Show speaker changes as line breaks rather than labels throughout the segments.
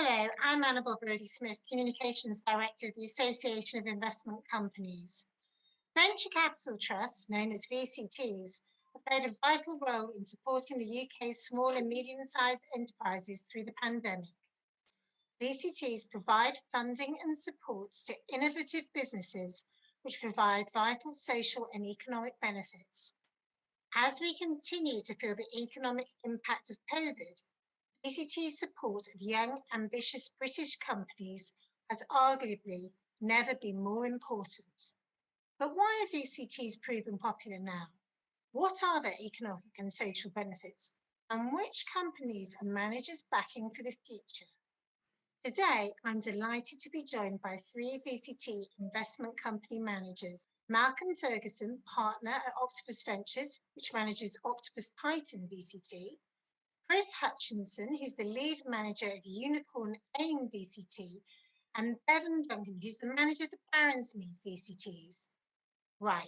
Hello, I'm Annabel Brodie-Smith, Communications Director of the Association of Investment Companies. Venture capital trusts, known as VCTs, have played a vital role in supporting the UK's small and medium-sized enterprises through the pandemic. VCTs provide funding and support to innovative businesses which provide vital social and economic benefits. As we continue to feel the economic impact of COVID, VCT's support of young, ambitious British companies has arguably never been more important. But why are VCTs proven popular now? What are their economic and social benefits? And which companies are managers backing for the future? Today, I'm delighted to be joined by three VCT investment company managers. Malcolm Ferguson, partner at Octopus Ventures, which manages Octopus Titan VCT. Chris Hutchinson, who's the lead manager of Unicorn AIM VCT, and Bevan Duncan, who's the manager of the Baronsmead VCTs. Right,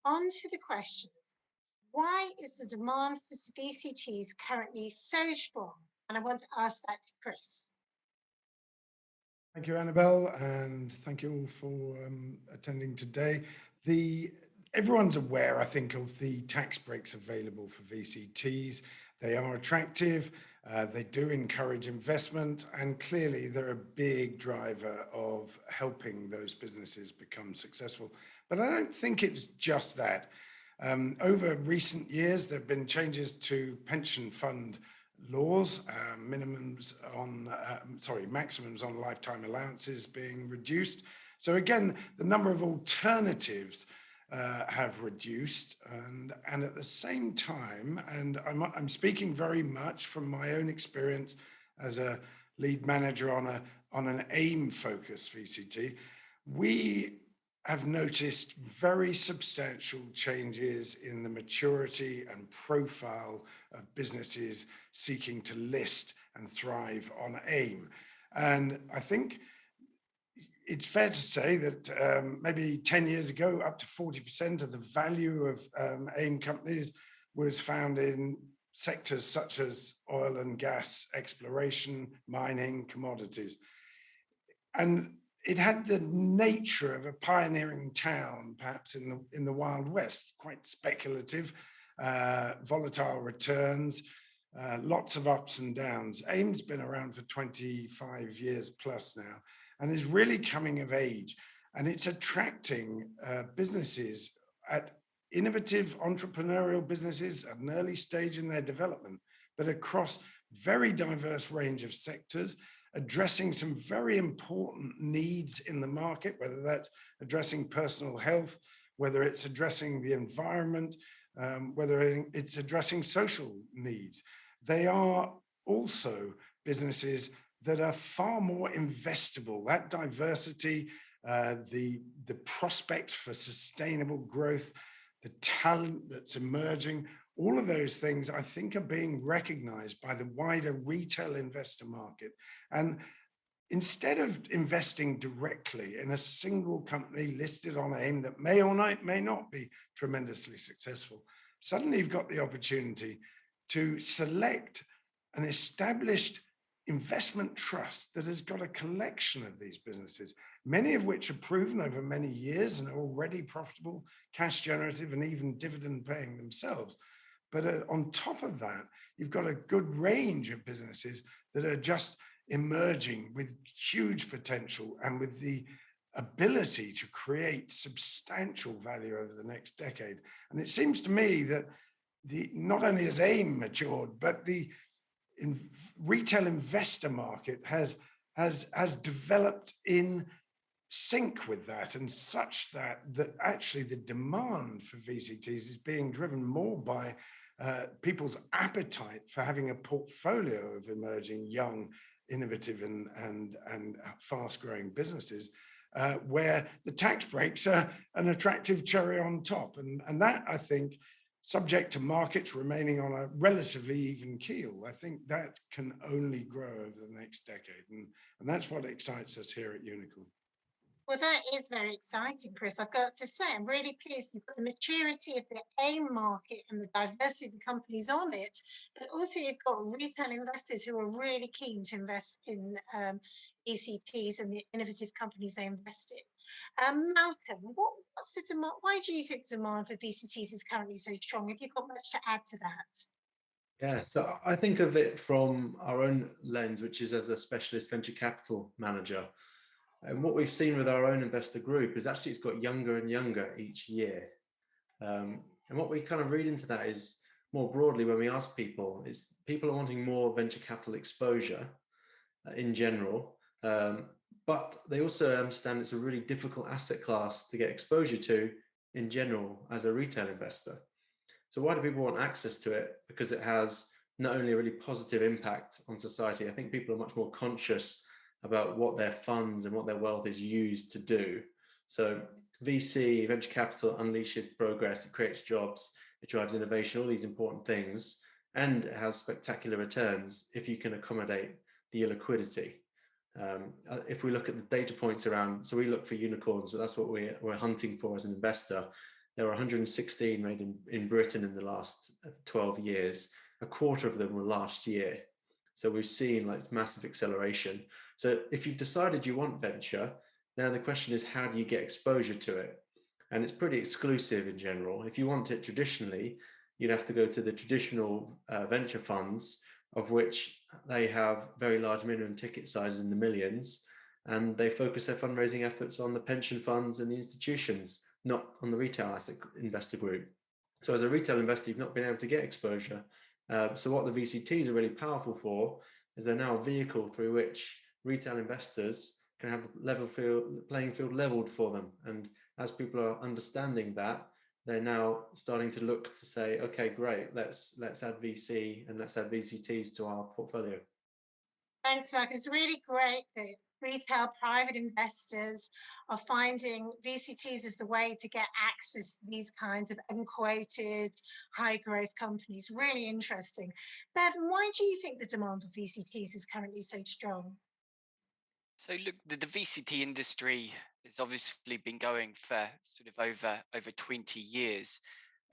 on to the questions. Why is the demand for VCTs currently so strong? And I want to ask that to Chris.
Thank you, Annabel, and thank you all for attending today. Everyone's aware, I think, of the tax breaks available for VCTs. They are attractive, they do encourage investment, and clearly they're a big driver of helping those businesses become successful. But I don't think it's just that. Over recent years, there have been changes to pension fund laws, maximums on lifetime allowances being reduced. So again, the number of alternatives have reduced, and at the same time, and I'm speaking very much from my own experience as a lead manager on an AIM-focused VCT, we have noticed very substantial changes in the maturity and profile of businesses seeking to list and thrive on AIM. And I think it's fair to say that maybe 10 years ago, up to 40% of the value of AIM companies was found in sectors such as oil and gas exploration, mining, commodities. And it had the nature of a pioneering town, perhaps in the Wild West, quite speculative, volatile returns, lots of ups and downs. AIM's been around for 25 years plus now, and is really coming of age. And it's attracting businesses at innovative entrepreneurial businesses at an early stage in their development, but across very diverse range of sectors, addressing some very important needs in the market, whether that's addressing personal health, whether it's addressing the environment, whether it's addressing social needs. They are also businesses that are far more investable. That diversity, the prospects for sustainable growth, the talent that's emerging, all of those things I think are being recognized by the wider retail investor market. And instead of investing directly in a single company listed on AIM that may or may not be tremendously successful, suddenly you've got the opportunity to select an established investment trust that has got a collection of these businesses, many of which are proven over many years and are already profitable, cash generative, and even dividend paying themselves. But on top of that, you've got a good range of businesses that are just emerging with huge potential and with the ability to create substantial value over the next decade. And it seems to me that not only has AIM matured, but the retail investor market has developed in sync with that, and such that actually the demand for VCTs is being driven more by people's appetite for having a portfolio of emerging, young, innovative and fast-growing businesses, where the tax breaks are an attractive cherry on top. And that, I think, subject to markets remaining on a relatively even keel, I think that can only grow over the next decade. And that's what excites us here at Unicorn.
Well, that is very exciting, Chris. I've got to say, I'm really pleased you've got the maturity of the AIM market and the diversity of the companies on it, but also you've got retail investors who are really keen to invest in VCTs and the innovative companies they invest in. Malcolm, what's the demand? Why do you think the demand for VCTs is currently so strong? Have you got much to add to that?
Yeah, so I think of it from our own lens, which is as a specialist venture capital manager. And what we've seen with our own investor group is actually it's got younger and younger each year. And what we kind of read into that is more broadly when we ask people, is people are wanting more venture capital exposure in general, but they also understand it's a really difficult asset class to get exposure to in general as a retail investor. So why do people want access to it? Because it has not only a really positive impact on society, I think people are much more conscious about what their funds and what their wealth is used to do. So VC, venture capital, unleashes progress, it creates jobs, it drives innovation, all these important things, and it has spectacular returns if you can accommodate the illiquidity. If we look at the data points around, so we look for unicorns, but that's what we're hunting for as an investor. There were 116 made in Britain in the last 12 years. A quarter of them were last year. So we've seen like massive acceleration. So if you've decided you want venture, now the question is, how do you get exposure to it? And it's pretty exclusive in general. If you want it traditionally, you'd have to go to the traditional venture funds, of which they have very large minimum ticket sizes in the millions, and they focus their fundraising efforts on the pension funds and the institutions, not on the retail asset investor group. So as a retail investor, you've not been able to get exposure. So what the VCTs are really powerful for is they're now a vehicle through which retail investors can have a playing field leveled for them. And as people are understanding that, they're now starting to look to say, okay, great, let's add VC and let's add VCTs to our portfolio.
Thanks, Mark. It's really great that retail private investors are finding VCTs as the way to get access to these kinds of unquoted high growth companies. Really interesting. Bevan, why do you think the demand for VCTs is currently so strong?
So look, the VCT industry has obviously been going for sort of over 20 years.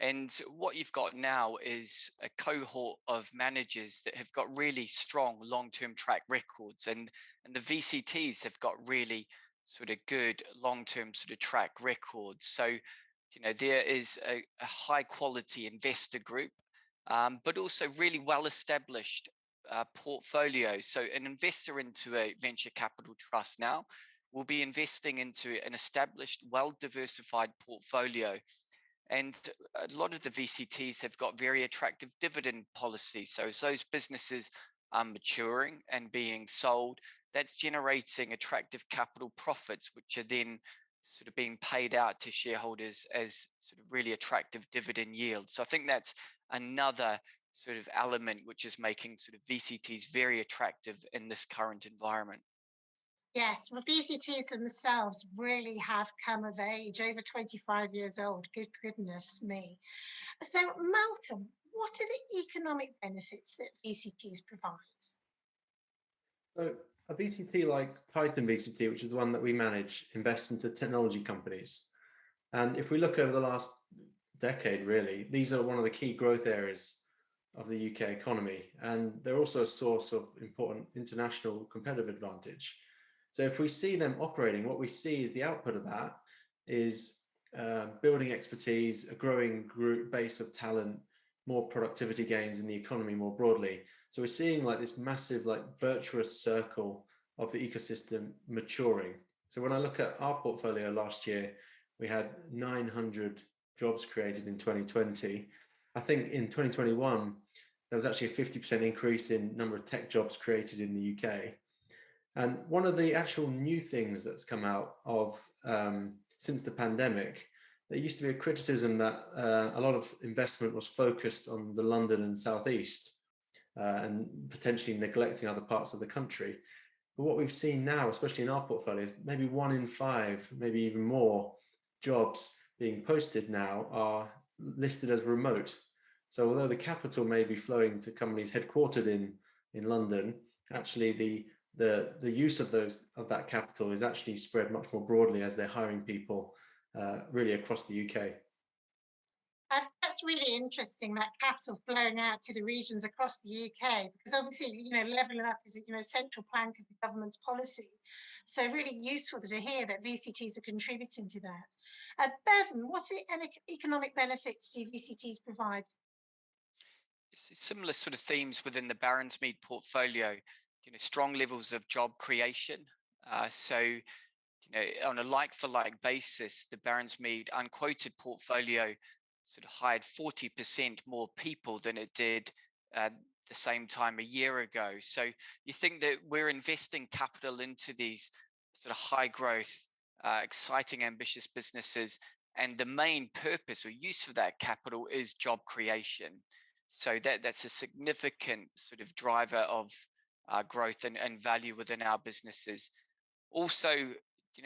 And what you've got now is a cohort of managers that have got really strong long-term track records, and the VCTs have got really sort of good long-term sort of track records. So, you know, there is a high quality investor group, but also really well-established portfolio. So an investor into a venture capital trust now will be investing into an established, well-diversified portfolio. And a lot of the VCTs have got very attractive dividend policies. So as those businesses are maturing and being sold, that's generating attractive capital profits, which are then sort of being paid out to shareholders as sort of really attractive dividend yields. So I think that's another sort of element which is making sort of VCTs very attractive in this current environment.
Yes, well, VCTs themselves really have come of age, over 25 years old. Good goodness me. So, Malcolm, what are the economic benefits that VCTs provide?
So a VCT like Titan VCT, which is the one that we manage, invests into technology companies. And if we look over the last decade, really, these are one of the key growth areas of the UK economy. And they're also a source of important international competitive advantage. So if we see them operating, what we see is the output of that is building expertise, a growing group base of talent, more productivity gains in the economy more broadly. So we're seeing like this massive like virtuous circle of the ecosystem maturing. So when I look at our portfolio last year, we had 900 jobs created in 2020. I think in 2021, there was actually a 50% increase in number of tech jobs created in the UK. And one of the actual new things that's come out of since the pandemic, there used to be a criticism that a lot of investment was focused on the London and South East and potentially neglecting other parts of the country. But what we've seen now, especially in our portfolio, is maybe 1 in 5, maybe even more jobs being posted now are listed as remote. So although the capital may be flowing to companies headquartered in London, actually the the use of that capital is actually spread much more broadly as they're hiring people really across the UK.
That's really interesting, that capital flowing out to the regions across the UK, because obviously, levelling up is, a central plank of the government's policy. So really useful to hear that VCTs are contributing to that. Bevan, what economic benefits do VCTs provide?
Similar sort of themes within the Baronsmead portfolio, strong levels of job creation. So on a like-for-like basis, the Baronsmead unquoted portfolio sort of hired 40% more people than it did the same time a year ago. So you think that we're investing capital into these sort of high growth, exciting, ambitious businesses, and the main purpose or use of that capital is job creation. So that's a significant sort of driver of growth and value within our businesses. Also,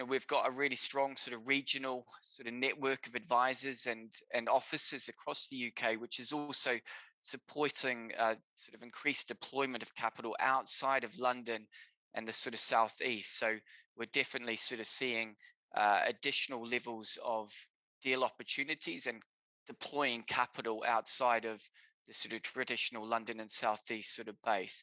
we've got a really strong sort of regional sort of network of advisors and offices across the UK, which is also supporting sort of increased deployment of capital outside of London and the sort of southeast. So we're definitely sort of seeing additional levels of deal opportunities and deploying capital outside of the sort of traditional London and southeast sort of base.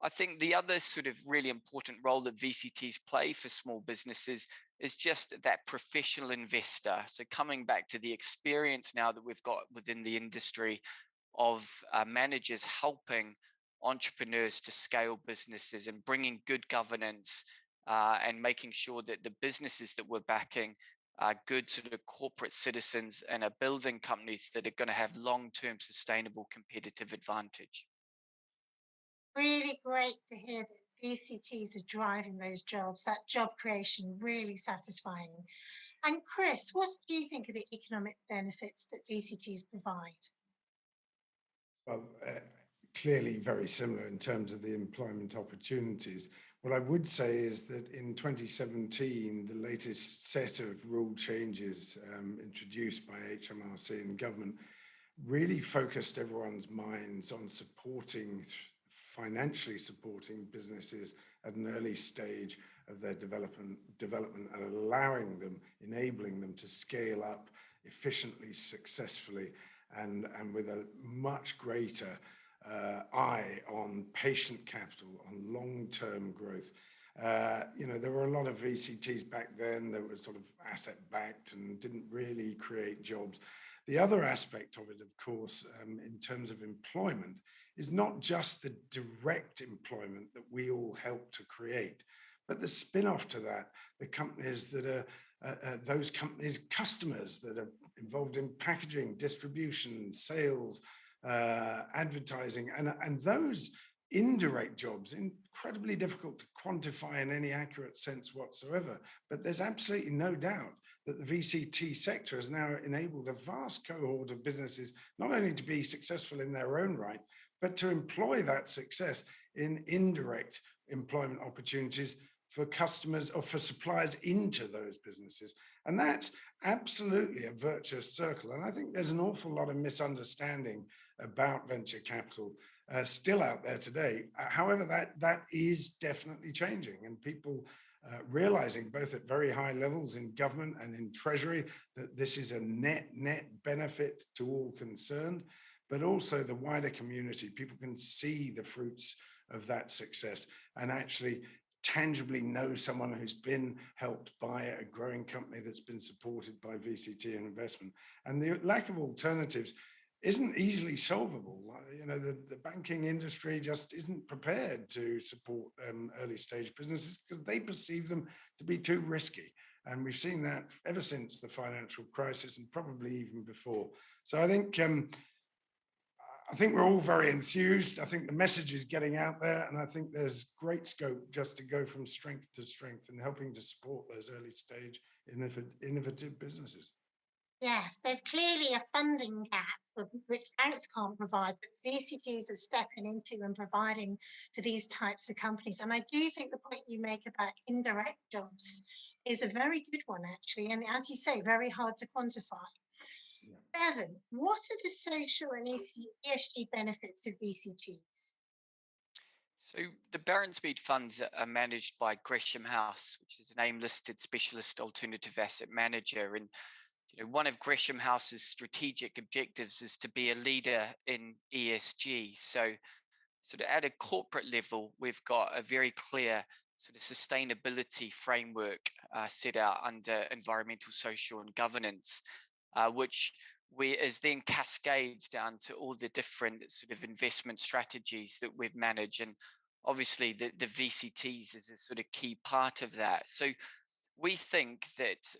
I think the other sort of really important role that VCTs play for small businesses is just that professional investor. So coming back to the experience now that we've got within the industry of managers helping entrepreneurs to scale businesses and bringing good governance and making sure that the businesses that we're backing are good sort of corporate citizens and are building companies that are going to have long-term sustainable competitive advantage.
Really great to hear that VCTs are driving those jobs, that job creation, really satisfying. And Chris, what do you think of the economic benefits that VCTs provide?
Well, clearly very similar in terms of the employment opportunities. What I would say is that in 2017, the latest set of rule changes introduced by HMRC and government really focused everyone's minds on financially supporting businesses at an early stage of their development and enabling them to scale up efficiently, successfully, and with a much greater eye on patient capital, on long-term growth. There were a lot of VCTs back then that were sort of asset-backed and didn't really create jobs. The other aspect of it, of course, in terms of employment, is not just the direct employment that we all help to create, but the spin-off to that, the companies that are those companies' customers that are involved in packaging, distribution, sales, advertising, and those indirect jobs, incredibly difficult to quantify in any accurate sense whatsoever. But there's absolutely no doubt that the VCT sector has now enabled a vast cohort of businesses not only to be successful in their own right, but to employ that success in indirect employment opportunities for customers or for suppliers into those businesses. And that's absolutely a virtuous circle. And I think there's an awful lot of misunderstanding about venture capital still out there today. However, that is definitely changing, and people realizing both at very high levels in government and in Treasury that this is a net benefit to all concerned, but also the wider community. People can see the fruits of that success and actually tangibly know someone who's been helped by a growing company that's been supported by VCT and investment. And the lack of alternatives isn't easily solvable. The banking industry just isn't prepared to support early stage businesses because they perceive them to be too risky. And we've seen that ever since the financial crisis and probably even before. So I think we're all very enthused. I think the message is getting out there, and I think there's great scope just to go from strength to strength and helping to support those early stage innovative businesses.
Yes, there's clearly a funding gap which banks can't provide, but VCTs are stepping into and providing for these types of companies. And I do think the point you make about indirect jobs is a very good one, actually. And as you say, very hard to quantify. Yeah. Bevan, what are the social and ESG benefits of VCTs?
So the Baronsmead funds are managed by Gresham House, which is an AIM-listed specialist alternative asset manager. And one of Gresham House's strategic objectives is to be a leader in ESG. So sort of at a corporate level, we've got a very clear sort of sustainability framework set out under environmental, social, and governance, which is then cascades down to all the different sort of investment strategies that we've managed. And obviously the VCTs is a sort of key part of that. So we think that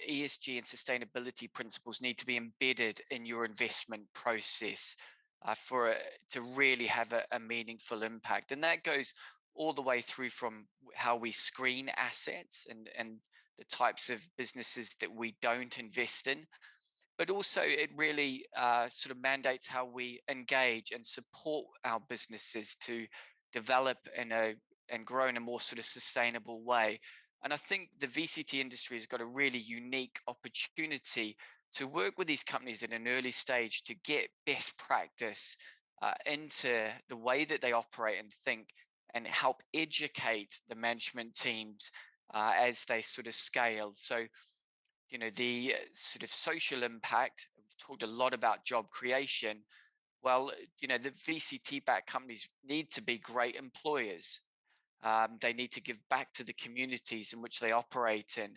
ESG and sustainability principles need to be embedded in your investment process for it to really have a meaningful impact. And that goes all the way through from how we screen assets and the types of businesses that we don't invest in. But also it really sort of mandates how we engage and support our businesses to develop and grow in a more sort of sustainable way. And I think the VCT industry has got a really unique opportunity to work with these companies at an early stage to get best practice into the way that they operate and think, and help educate the management teams as they sort of scale. So, the sort of social impact, we've talked a lot about job creation. Well, the VCT backed companies need to be great employers. They need to give back to the communities in which they operate in.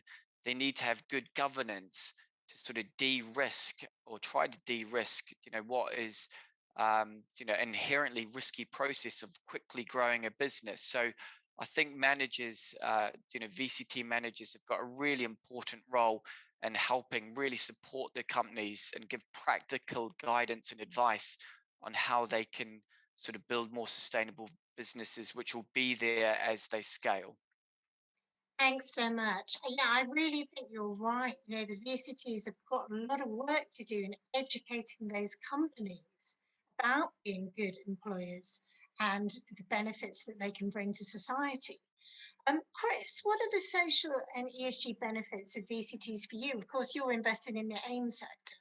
They need to have good governance to sort of de-risk or try to de-risk, what is, inherently risky process of quickly growing a business. So I think managers, VCT managers have got a really important role in helping really support their companies and give practical guidance and advice on how they can sort of build more sustainable businesses, which will be there as they scale.
Thanks so much. Yeah, I really think you're right. The VCTs have got a lot of work to do in educating those companies about being good employers and the benefits that they can bring to society. Chris, what are the social and ESG benefits of VCTs for you? Of course, you're invested in the AIM sector.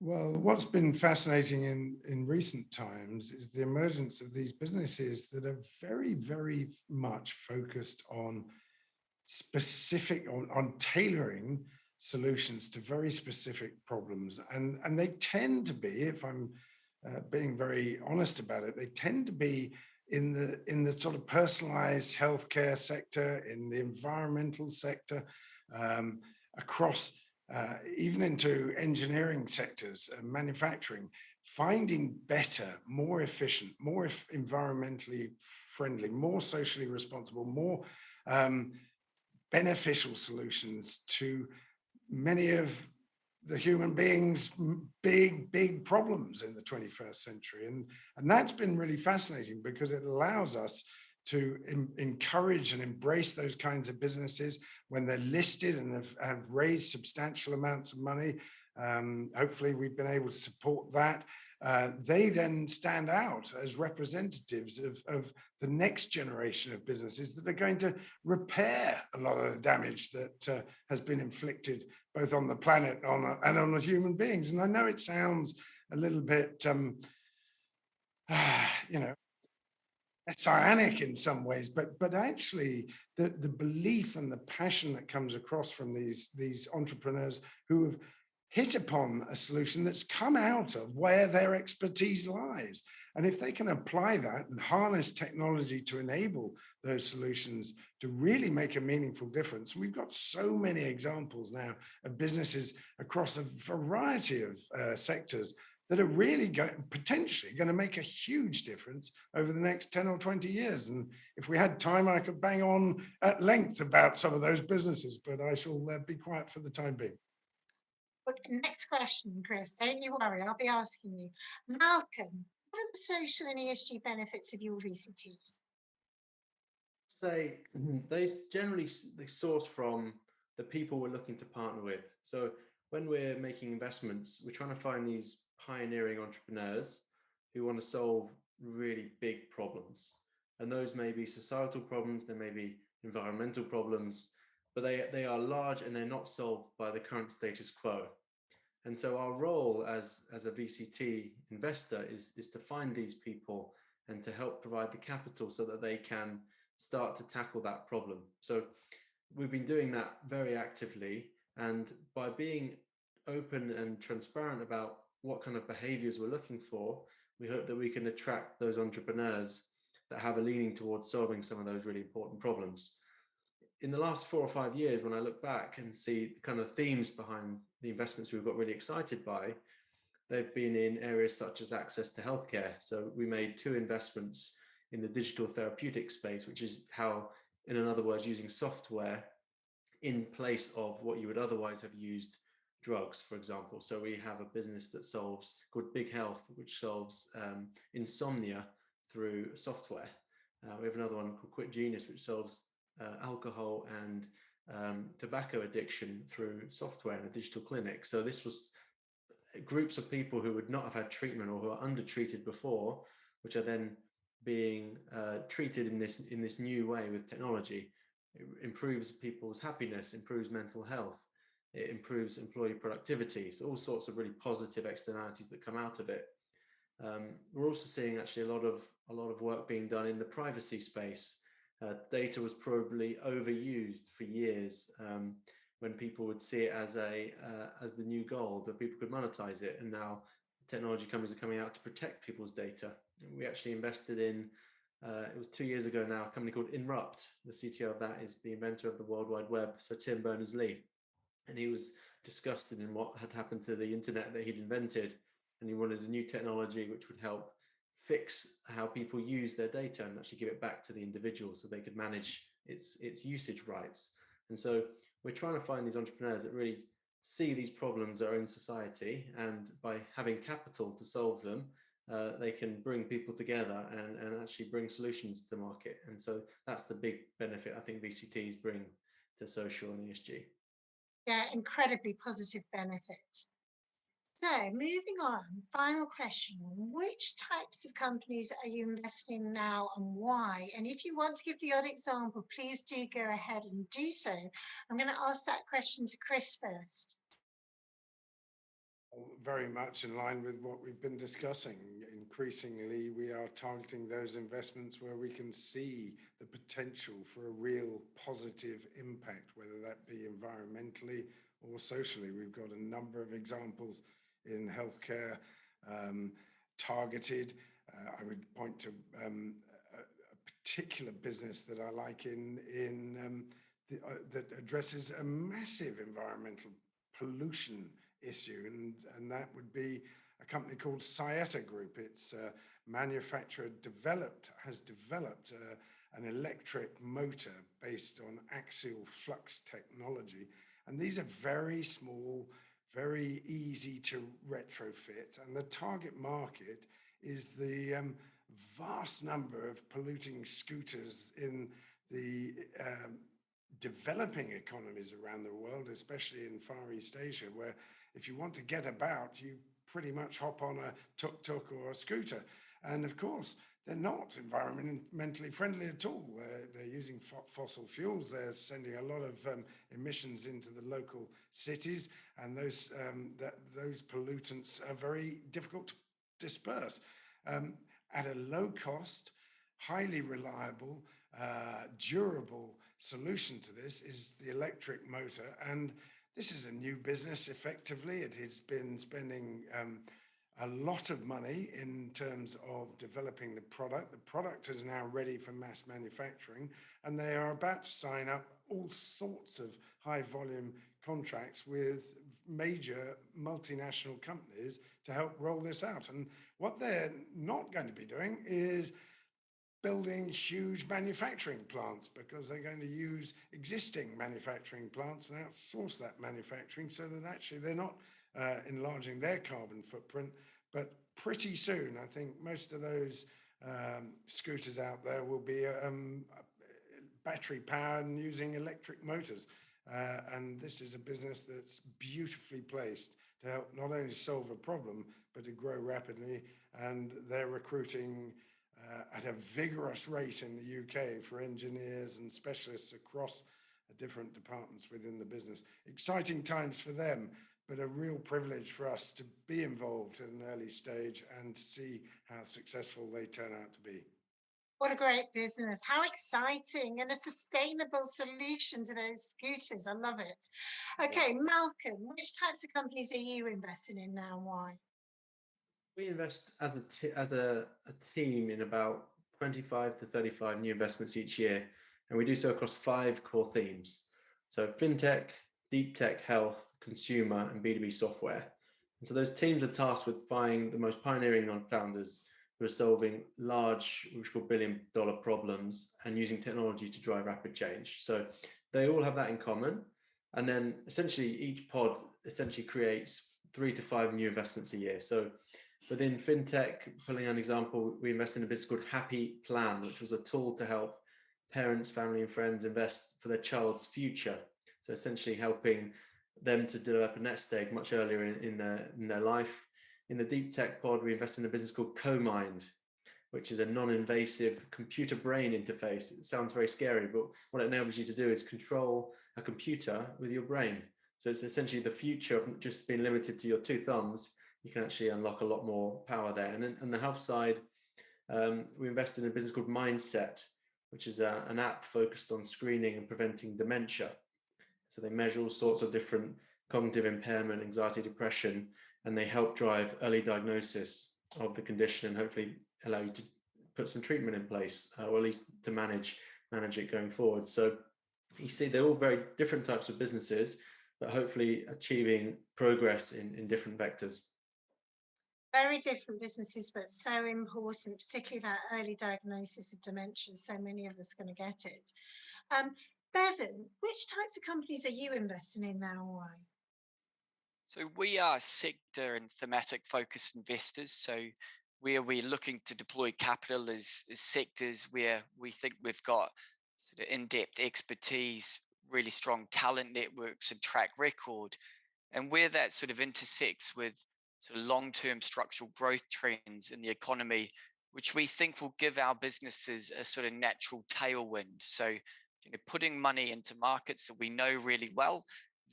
Well, what's been fascinating in recent times is the emergence of these businesses that are very, very much focused on on tailoring solutions to very specific problems. And they tend to be, if I'm being very honest about it, they tend to be in the sort of personalized healthcare sector, in the environmental sector, across even into engineering sectors and manufacturing, finding better, more efficient, more environmentally friendly, more socially responsible, more beneficial solutions to many of the human beings' big problems in the 21st century. And that's been really fascinating because it allows us to encourage and embrace those kinds of businesses when they're listed and have raised substantial amounts of money. Hopefully we've been able to support that. They then stand out as representatives of the next generation of businesses that are going to repair a lot of the damage that has been inflicted both on the planet and on the human beings. And I know it sounds a little bit, messianic in some ways, but actually the belief and the passion that comes across from these entrepreneurs who have hit upon a solution that's come out of where their expertise lies. And if they can apply that and harness technology to enable those solutions to really make a meaningful difference, we've got so many examples now of businesses across a variety of sectors that are really potentially going to make a huge difference over the next 10 or 20 years. And if we had time, I could bang on at length about some of those businesses, but I shall be quiet for the time being.
But next question, Chris, don't you worry, I'll be asking you. Malcolm, what are the social and ESG benefits of your VCTs?
Say they source from the people we're looking to partner with. So when we're making investments, we're trying to find these pioneering entrepreneurs who want to solve really big problems. And those may be societal problems, they may be environmental problems, but they are large and they're not solved by the current status quo. And so our role as a VCT investor is to find these people and to help provide the capital so that they can start to tackle that problem. So we've been doing that very actively, and by being open and transparent about what kind of behaviors we're looking for, we hope that we can attract those entrepreneurs that have a leaning towards solving some of those really important problems. In the last 4 or 5 years, when I look back and see the kind of themes behind the investments we've got really excited by, they've been in areas such as access to healthcare. So we made 2 investments in the digital therapeutic space, which is how, in other words, using software in place of what you would otherwise have used drugs, for example. So we have a business that solves, called Big Health, which solves insomnia through software. We have another one called Quick Genius, which solves alcohol and tobacco addiction through software in a digital clinic. So this was groups of people who would not have had treatment or who are undertreated before, which are then being treated in this new way with technology. It improves people's happiness, improves mental health, it improves employee productivity. So all sorts of really positive externalities that come out of it. We're also seeing actually a lot of work being done in the privacy space. Data was probably overused for years when people would see it as the new gold, that people could monetize it, and now technology companies are coming out to protect people's data. We actually invested in, it was 2 years ago now, a company called Inrupt. The CTO of that is the inventor of the World Wide Web, Sir Tim Berners-Lee, and he was disgusted in what had happened to the internet that he'd invented, and he wanted a new technology which would help fix how people use their data and actually give it back to the individual so they could manage its usage rights. And so we're trying to find these entrepreneurs that really see these problems that are in society, and by having capital to solve them, they can bring people together and actually bring solutions to the market. And so that's the big benefit I think VCTs bring to social and ESG.
Yeah, incredibly positive benefits. So moving on, final question. Which types of companies are you investing in now and why? And if you want to give the odd example, please do go ahead and do so. I'm going to ask that question to Chris first.
Very much in line with what we've been discussing. Increasingly, we are targeting those investments where we can see the potential for a real positive impact, whether that be environmentally or socially. We've got a number of examples in healthcare, targeted. I would point to a particular business that I like that addresses a massive environmental pollution issue, and that would be a company called Scieta Group. It's has developed an electric motor based on axial flux technology, and these are very small, very easy to retrofit, and the target market is the vast number of polluting scooters in the developing economies around the world, especially in Far East Asia, where if you want to get about, you pretty much hop on a tuk-tuk or a scooter. And of course, they're not environmentally friendly at all. They're using fossil fuels. They're sending a lot of emissions into the local cities, and those pollutants are very difficult to disperse. At a low cost, highly reliable, durable solution to this is the electric motor, and this is a new business. Effectively, it has been spending a lot of money in terms of developing the product. The product is now ready for mass manufacturing, and they are about to sign up all sorts of high volume contracts with major multinational companies to help roll this out. And what they're not going to be doing is building huge manufacturing plants, because they're going to use existing manufacturing plants and outsource that manufacturing, so that actually they're not enlarging their carbon footprint. But pretty soon, I think most of those scooters out there will be battery powered and using electric motors. And this is a business that's beautifully placed to help not only solve a problem, but to grow rapidly. And they're recruiting at a vigorous rate in the UK for engineers and specialists across different departments within the business. Exciting times for them. but a real privilege for us to be involved at an early stage and to see how successful they turn out to be.
What a great business. How exciting, and a sustainable solution to those scooters. I love it. Okay, Malcolm, which types of companies are you investing in now and why?
We invest as a team in about 25 to 35 new investments each year, and we do so across 5 core themes. So fintech, deep tech, health, consumer, and B2B software. And so those teams are tasked with finding the most pioneering founders who are solving large, which we call billion-dollar problems, and using technology to drive rapid change. So they all have that in common. And then essentially each pod essentially creates 3 to 5 new investments a year. So within fintech, pulling an example, we invest in a business called Happy Plan, which was a tool to help parents, family, and friends invest for their child's future. So essentially helping them to develop a nest egg much earlier in their life. In the deep tech pod, we invest in a business called CoMind, which is a non-invasive computer brain interface. It sounds very scary, but what it enables you to do is control a computer with your brain. So it's essentially the future of just being limited to your 2 thumbs. You can actually unlock a lot more power there. And then on the health side, we invest in a business called Mindset, which is an app focused on screening and preventing dementia. So they measure all sorts of different cognitive impairment, anxiety, depression, and they help drive early diagnosis of the condition and hopefully allow you to put some treatment in place, or at least to manage it going forward. So you see, they're all very different types of businesses, but hopefully achieving progress in different vectors.
Very different businesses, but so important, particularly that early diagnosis of dementia. So many of us are going to get it. Bevan, which types of companies are you investing in now and why?
So we are sector and thematic focused investors. So where we're looking to deploy capital is sectors where we think we've got sort of in-depth expertise, really strong talent networks and track record, and where that sort of intersects with sort of long-term structural growth trends in the economy, which we think will give our businesses a sort of natural tailwind. So, putting money into markets that we know really well,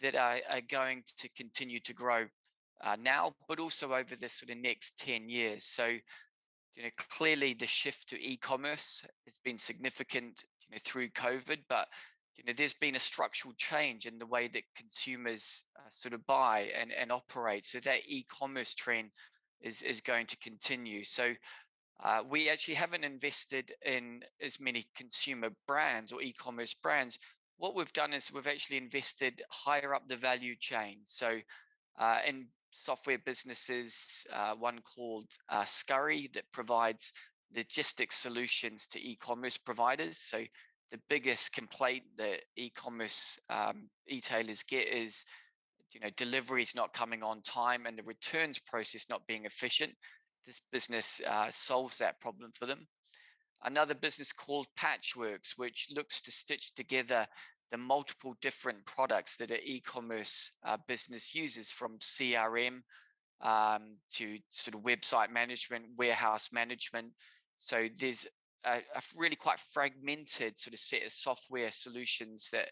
that are going to continue to grow now, but also over the sort of next 10 years. So, clearly the shift to e-commerce has been significant, through COVID, but there's been a structural change in the way that consumers sort of buy and operate. So that e-commerce trend is going to continue. So we actually haven't invested in as many consumer brands or e-commerce brands. What we've done is we've actually invested higher up the value chain. So in software businesses, one called Scurry that provides logistics solutions to e-commerce providers. So the biggest complaint that e-commerce retailers get is, delivery is not coming on time and the returns process not being efficient. This business solves that problem for them. Another business called Patchworks, which looks to stitch together the multiple different products that an e-commerce business uses, from CRM to sort of website management, warehouse management. So there's a really quite fragmented sort of set of software solutions that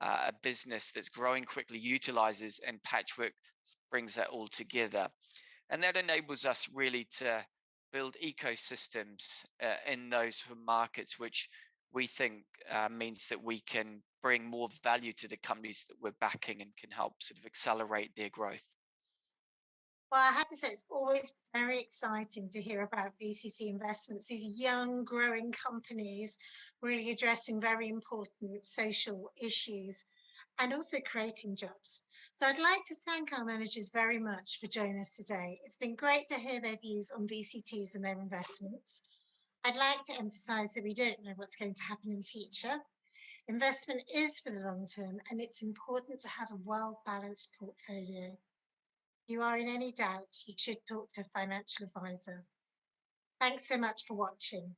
a business that's growing quickly utilizes, and Patchwork brings that all together. And that enables us really to build ecosystems in those markets, which we think means that we can bring more value to the companies that we're backing and can help sort of accelerate their growth.
Well, I have to say, it's always very exciting to hear about VCT investments, these young, growing companies really addressing very important social issues and also creating jobs. So I'd like to thank our managers very much for joining us today. It's been great to hear their views on VCTs and their investments. I'd like to emphasize that we don't know what's going to happen in the future. Investment is for the long term, and it's important to have a well-balanced portfolio. If you are in any doubt, you should talk to a financial advisor. Thanks so much for watching.